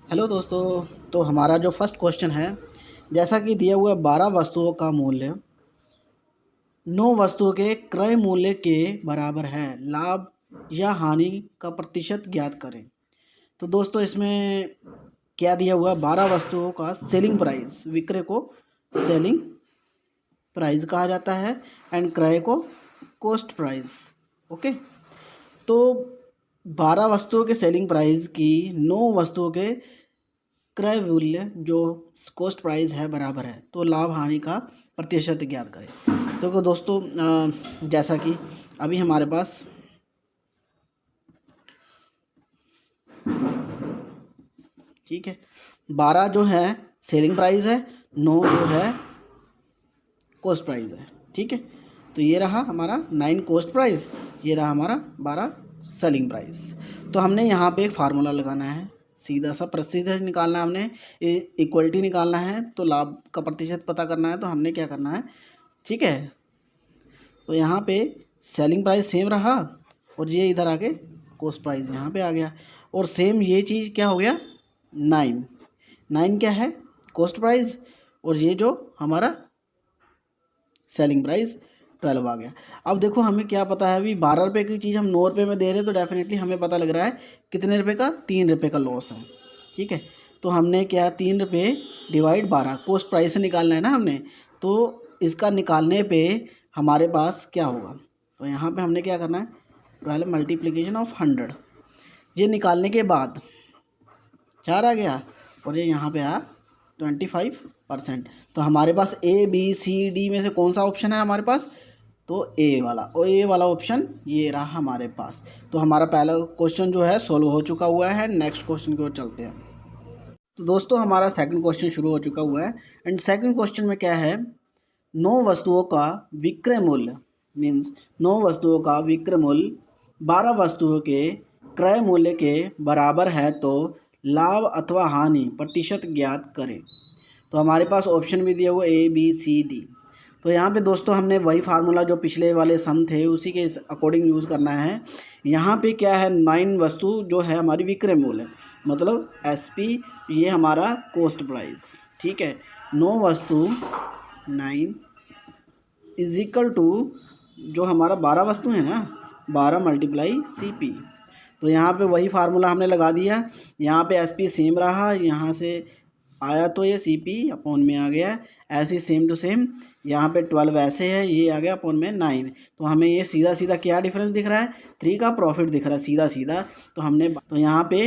Hello दोस्तों। तो हमारा जो फर्स्ट क्वेश्चन है, जैसा कि दिया हुआ 12 वस्तुओं का मूल्य 9 वस्तुओं के क्रय मूल्य के बराबर है, लाभ या हानि का प्रतिशत ज्ञात करें। तो दोस्तों इसमें क्या दिया हुआ है, 12 वस्तुओं का सेलिंग प्राइस, विक्रय को सेलिंग प्राइस कहा जाता है एंड क्रय को कॉस्ट प्राइस। ओके, तो 12 वस्तुओं के सेलिंग प्राइस की 9 वस्तुओं के क्रय मूल्य जो कॉस्ट प्राइस है बराबर है, तो लाभ हानि का प्रतिशत ज्ञात करें। तो दोस्तों जैसा कि अभी हमारे पास ठीक है 12 जो है सेलिंग प्राइस है, 9 जो है कॉस्ट प्राइस है। ठीक है, तो ये रहा हमारा 9 कॉस्ट प्राइस, ये रहा हमारा 12 सेलिंग प्राइस। तो हमने यहाँ पे एक फार्मूला लगाना है, सीधा सा प्रतिशत निकालना है, हमने इक्वलिटी निकालना है, तो लाभ का प्रतिशत पता करना है। तो हमने क्या करना है, ठीक है, तो यहाँ पे सेलिंग प्राइस सेम रहा और ये इधर आके कॉस्ट प्राइस यहाँ पे आ गया, और सेम ये चीज़ क्या हो गया 9 क्या है कॉस्ट प्राइस, और ये जो हमारा सेलिंग प्राइस 12 आ गया। अब देखो हमें क्या पता है, अभी 12 रुपये की चीज़ हम 9 रुपये में दे रहे हैं, तो डेफिनेटली हमें पता लग रहा है कितने रुपए का, 3 रुपये का लॉस है। ठीक है, तो हमने क्या 3 रुपये डिवाइड 12 कॉस्ट प्राइस से निकालना है ना हमने, तो इसका निकालने पे हमारे पास क्या होगा, तो यहाँ पे हमने क्या करना है 12 मल्टीप्लिकेशन ऑफ 100, ये निकालने के बाद 4 आ गया और ये यहाँ पे आया 25%। तो हमारे पास ABCD में से कौन सा ऑप्शन है हमारे पास, तो ए वाला, और ए वाला ऑप्शन ये रहा हमारे पास। तो हमारा पहला क्वेश्चन जो है सॉल्व हो चुका हुआ है। नेक्स्ट क्वेश्चन की ओर चलते हैं। तो दोस्तों हमारा सेकंड क्वेश्चन शुरू हो चुका हुआ है एंड सेकंड क्वेश्चन में क्या है, 9 वस्तुओं का विक्रय मूल्य मीन्स 9 वस्तुओं का विक्रय मूल्य 12 वस्तुओं के क्रय मूल्य के बराबर है, तो लाभ अथवा हानि प्रतिशत ज्ञात करें। तो हमारे पास ऑप्शन भी दिया हुआ ABCD। तो यहाँ पे दोस्तों हमने वही फार्मूला जो पिछले वाले सम थे उसी के अकॉर्डिंग यूज़ करना है। यहाँ पे क्या है 9 वस्तु जो है हमारी विक्रय मूल्य, मतलब SP, ये हमारा कॉस्ट प्राइस। ठीक है, 9 वस्तु 9 इज इक्वल टू जो हमारा 12 वस्तु है ना, 12 मल्टीप्लाई CP। तो यहाँ पे वही फार्मूला हमने लगा दिया, यहाँ पे SP सेम रहा, यहाँ से आया तो ये CP अपॉन में आ गया, ऐसे सेम टू सेम यहाँ पे 12 ऐसे है, ये आ गया अपॉन में 9। तो हमें ये सीधा सीधा क्या डिफरेंस दिख रहा है, 3 का प्रॉफिट दिख रहा है सीधा सीधा। तो हमने तो यहाँ पे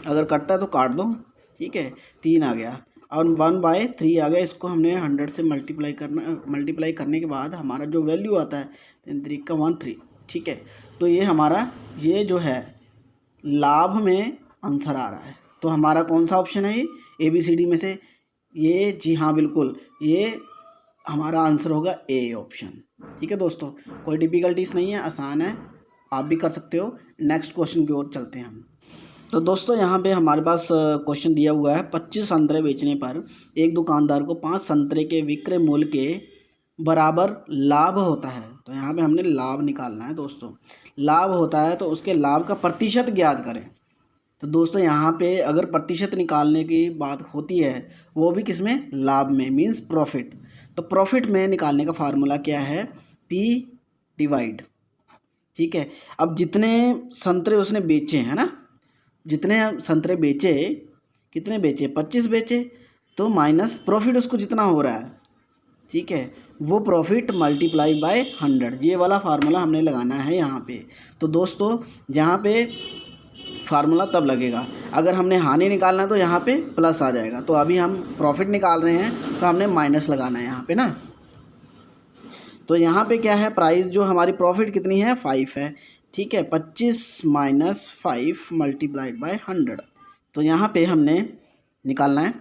अगर कटता है तो काट दो, ठीक है, 3 आ गया और 1/3 आ गया। इसको हमने 100 से मल्टीप्लाई करने के बाद हमारा जो वैल्यू आता है 3 का 13। ठीक है, तो ये हमारा ये जो है लाभ में आंसर आ रहा है। तो हमारा कौन सा ऑप्शन है, ये ABCD में से, ये जी हाँ बिल्कुल, ये हमारा आंसर होगा A ऑप्शन। ठीक है दोस्तों, कोई डिफ़िकल्टीज नहीं है, आसान है, आप भी कर सकते हो। नेक्स्ट क्वेश्चन की ओर चलते हैं हम। तो दोस्तों यहाँ पे हमारे पास क्वेश्चन दिया हुआ है, 25 संतरे बेचने पर एक दुकानदार को 5 संतरे के विक्रय मूल्य के बराबर लाभ होता है। तो यहाँ पे हमने लाभ निकालना है दोस्तों, लाभ होता है तो उसके लाभ का प्रतिशत ज्ञात करें। तो दोस्तों यहाँ पे अगर प्रतिशत निकालने की बात होती है, वो भी किसमें, लाभ में, मीन्स प्रॉफिट। तो प्रॉफिट में निकालने का फार्मूला क्या है, P डिवाइड। ठीक है, अब जितने संतरे उसने बेचे हैं ना, जितने संतरे बेचे, कितने बेचे 25 बेचे, तो माइनस प्रॉफिट उसको जितना हो रहा है, ठीक है, वो प्रॉफिट मल्टीप्लाई बाय 100, ये वाला फार्मूला हमने लगाना है यहाँ पे। तो दोस्तों यहाँ पे फार्मूला तब लगेगा, अगर हमने हानि निकालना है तो यहाँ पे प्लस आ जाएगा। तो अभी हम प्रॉफिट निकाल रहे हैं तो हमने माइनस लगाना है यहाँ पे ना। तो यहाँ पे क्या है, प्राइस जो हमारी प्रॉफिट कितनी है 5 है। ठीक है, 25 माइनस 5 मल्टीप्लाइड बाय 100। तो यहाँ पे हमने निकालना है।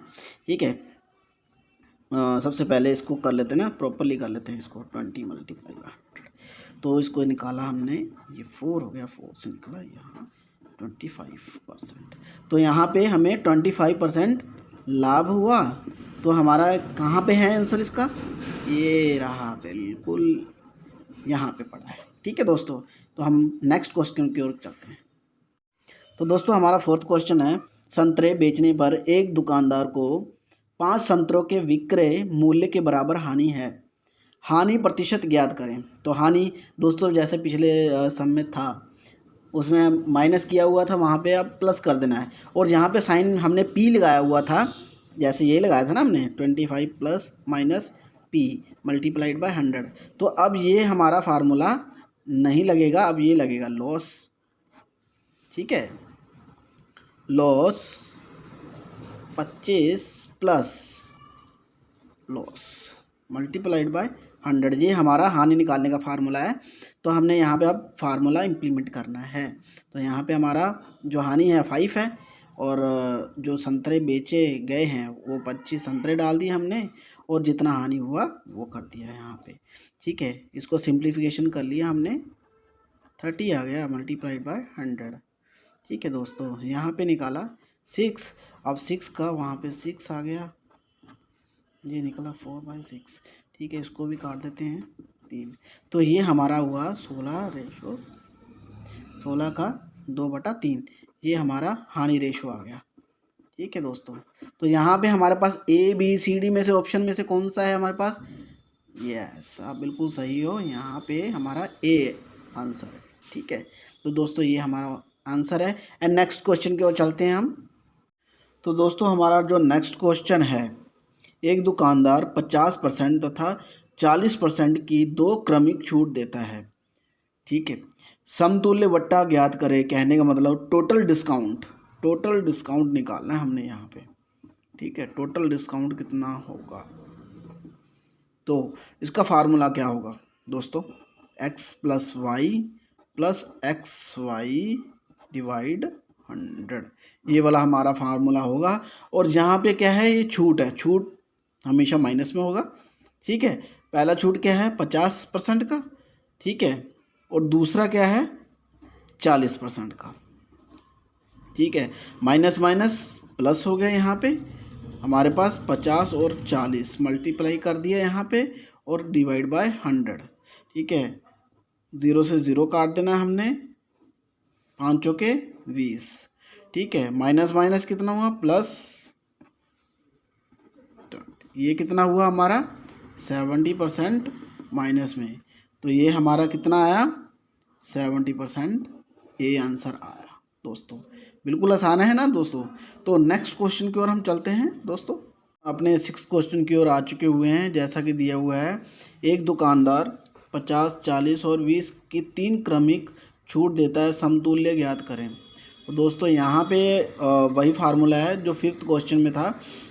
ठीक है, सबसे पहले इसको कर लेते हैं ना, प्रॉपरली कर लेते हैं इसको, 20 मल्टीप्लाई बाय 100। तो इसको निकाला हमने, ये 4 हो गया, 4 से निकला यहाँ 25%। तो यहाँ पे हमें 25% लाभ हुआ। तो हमारा कहाँ पे है आंसर इसका, ये रहा बिल्कुल यहाँ पे पड़ा है। ठीक है दोस्तों, तो हम नेक्स्ट क्वेश्चन की ओर चलते हैं। तो दोस्तों हमारा फोर्थ क्वेश्चन है, संतरे बेचने पर एक दुकानदार को 5 संतरों के विक्रय मूल्य के बराबर हानि है। हानि प्रतिशत ज्ञात करें। तो हानि दोस्तों जैसे पिछले सम में था, उसमें माइनस किया हुआ था, वहाँ पे अब प्लस कर देना है। और यहाँ पे साइन हमने पी लगाया हुआ था, जैसे ये लगाया था ना हमने 25 plus minus P multiplied by 100। तो अब ये हमारा फार्मूला नहीं लगेगा, अब ये लगेगा लॉस। ठीक है, loss 25 plus loss multiplied by 100, ये हमारा हानि निकालने का फार्मूला है। तो हमने यहाँ पे अब फार्मूला इम्प्लीमेंट करना है। तो यहाँ पे हमारा जो हानि है 5 है, और जो संतरे बेचे गए हैं वो 25 संतरे डाल दिए हमने, और जितना हानि हुआ वो कर दिया यहाँ पे। ठीक है, इसको सिंप्लीफिकेशन कर लिया हमने, 30 आ गया मल्टीप्लाइड बाय 100। ठीक है दोस्तों, यहाँ पे निकाला 6, अब 6 का वहाँ पे 6 आ गया, ये निकला 4/6। ठीक है, इसको भी काट देते हैं 3। तो ये हमारा हुआ 16 का 2/3, ये हमारा हानि रेशो आ गया। ठीक है दोस्तों, तो यहाँ पे हमारे पास ABCD में से ऑप्शन में से कौन सा है हमारे पास? यस, आप बिल्कुल सही हो, यहाँ पे हमारा A आंसर है। ठीक है, तो दोस्तों ये हमारा आंसर है। एंड नेक्स्ट क्वेश्चन की ओर चलते हैं हम। तो दोस्तों हमारा जो नेक्स्ट क्वेश्चन है, एक दुकानदार 50% तथा 40% की 2 क्रमिक छूट देता है। ठीक है, समतुल्य वट्टा ज्ञात करें, कहने का मतलब टोटल डिस्काउंट निकालना है हमने यहाँ पे। ठीक है, टोटल डिस्काउंट कितना होगा? तो इसका फार्मूला क्या होगा दोस्तों? x + y + xy डिवाइड 100, ये वाला हमारा फार्मूला होगा। और यहाँ पे क्या है, ये छूट है, छूट हमेशा माइनस में होगा। ठीक है, पहला छूट क्या है 50% का, ठीक है, और दूसरा क्या है 40% का। ठीक है, माइनस माइनस प्लस हो गया, यहाँ पे हमारे पास 50 और 40 मल्टीप्लाई कर दिया यहाँ पे, और डिवाइड बाय 100। ठीक है, 0 से 0 काट देना है हमने, 5 चौके 20। ठीक है, माइनस माइनस कितना हुआ प्लस, ये कितना हुआ हमारा 70% माइनस में, तो ये हमारा कितना आया 70%, ये आंसर आया दोस्तों। बिल्कुल आसान है ना दोस्तों। तो नेक्स्ट क्वेश्चन की ओर हम चलते हैं दोस्तों। अपने 6th क्वेश्चन की ओर आ चुके हुए हैं। जैसा कि दिया हुआ है, एक दुकानदार 50, 40 और 20 की 3 क्रमिक छूट देता है, समतुल्य ज्ञात करें। तो दोस्तों यहाँ पे वही फार्मूला है जो 5th क्वेश्चन में था,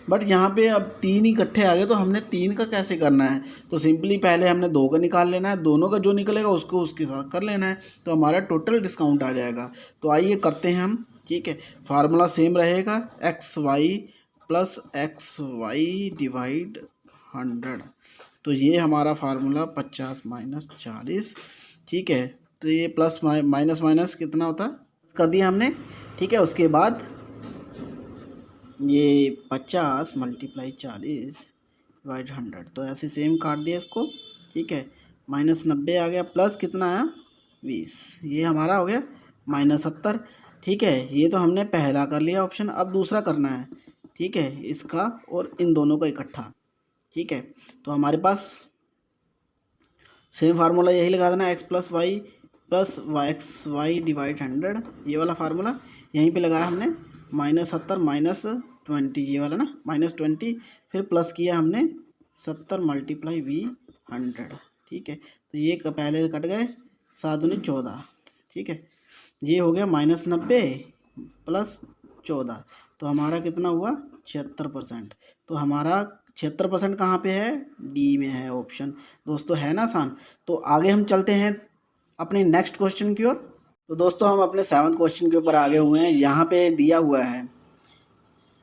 बट यहाँ पे अब 3 इकट्ठे आ गए, तो हमने 3 का कैसे करना है? तो सिंपली पहले हमने 2 का निकाल लेना है, दोनों का जो निकलेगा उसको उसके साथ कर लेना है, तो हमारा टोटल डिस्काउंट आ जाएगा। तो आइए करते हैं हम। ठीक है, फार्मूला सेम रहेगा, xy + xy डिवाइड 100। तो ये हमारा फार्मूला 50 - 40। ठीक है, तो ये प्लस माइनस माइनस कितना होता है कर दिया हमने। ठीक है, उसके बाद ये 50 × 40 डिवाइड 100, तो ऐसे सेम काट दिया इसको। ठीक है, -90 आ गया, प्लस कितना आया 20, ये हमारा हो गया -70। ठीक है, ये तो हमने पहला कर लिया ऑप्शन, अब दूसरा करना है। ठीक है, इसका और इन दोनों का इकट्ठा। ठीक है, तो हमारे पास सेम फार्मूला यही लगा देना, x + y + xy डिवाइड 100, ये वाला फार्मूला यहीं पे लगाया हमने। -70 - 20, ये वाला ना -20, फिर प्लस किया हमने 70 × v 100। ठीक है, तो ये पहले कट गए, 7 दूनी 14। ठीक है, ये हो गया -90 + 14, तो हमारा कितना हुआ 76%। तो हमारा 76% कहाँ पे है? डी में है ऑप्शन दोस्तों, है ना आसान। तो आगे हम चलते हैं अपने नेक्स्ट क्वेश्चन की ओर। तो दोस्तों हम अपने 7th क्वेश्चन के ऊपर आगे हुए हैं। यहाँ पे दिया हुआ है,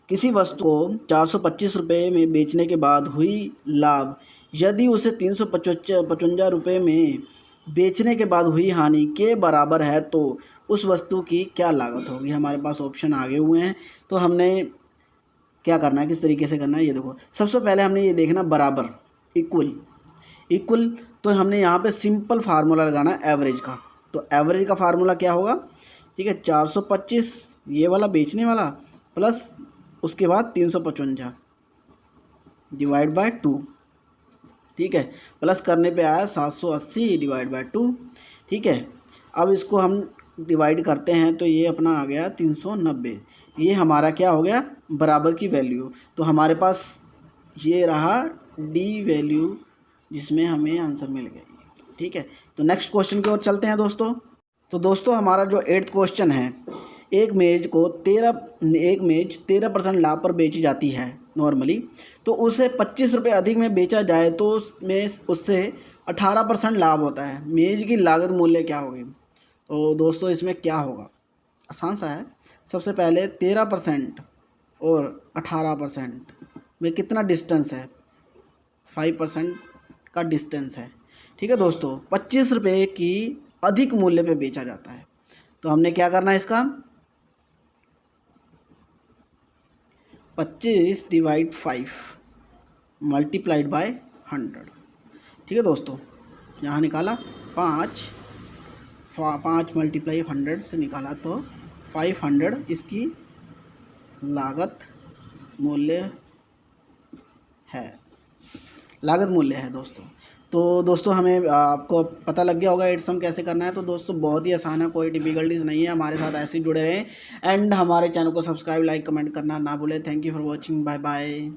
किसी वस्तु को 425 रुपये में बेचने के बाद हुई लाभ यदि उसे 355 रुपये में बेचने के बाद हुई हानि के बराबर है, तो उस वस्तु की क्या लागत होगी? हमारे पास ऑप्शन आगे हुए हैं, तो हमने क्या करना है, किस तरीके से करना है, ये देखो। सबसे पहले हमने ये देखना बराबर, इक्वल, तो हमने यहाँ पे सिंपल फार्मूला लगाना है एवरेज का। तो एवरेज का फार्मूला क्या होगा? ठीक है, 425 ये वाला बेचने वाला प्लस उसके बाद 355 डिवाइड बाय 2, ठीक है। प्लस करने पे आया 780 डिवाइड बाय 2, ठीक है। अब इसको हम डिवाइड करते हैं तो ये अपना आ गया 390। ये हमारा क्या हो गया, बराबर की वैल्यू। तो हमारे पास ये रहा डी वैल्यू जिसमें हमें आंसर मिल गया, ठीक है। तो नेक्स्ट क्वेश्चन की ओर चलते हैं दोस्तों। तो दोस्तों हमारा जो 8th क्वेश्चन है, एक मेज 13% लाभ पर बेची जाती है नॉर्मली, तो उसे 25 रुपये अधिक में बेचा जाए तो उससे 18% लाभ होता है। मेज की लागत मूल्य क्या होगी? तो दोस्तों इसमें क्या होगा, आसान सा है। सबसे पहले 13% और 18% में कितना डिस्टेंस है, 5% का डिस्टेंस है, ठीक है दोस्तों। 25 रुपये की अधिक मूल्य पे बेचा जाता है, तो हमने क्या करना है इसका 25 डिवाइड 5 मल्टीप्लाइड बाय 100, ठीक है दोस्तों। यहाँ निकाला 5 मल्टीप्लाई 100 से निकाला तो 500 इसकी लागत मूल्य है दोस्तों। तो दोस्तों हमें आपको पता लग गया होगा 8 सम कैसे करना है। तो दोस्तों बहुत ही आसान है, कोई डिफिकल्टीज नहीं है। हमारे साथ ऐसे ही जुड़े रहें एंड हमारे चैनल को सब्सक्राइब, लाइक, कमेंट करना ना भूलें। Thank you for watching, bye bye.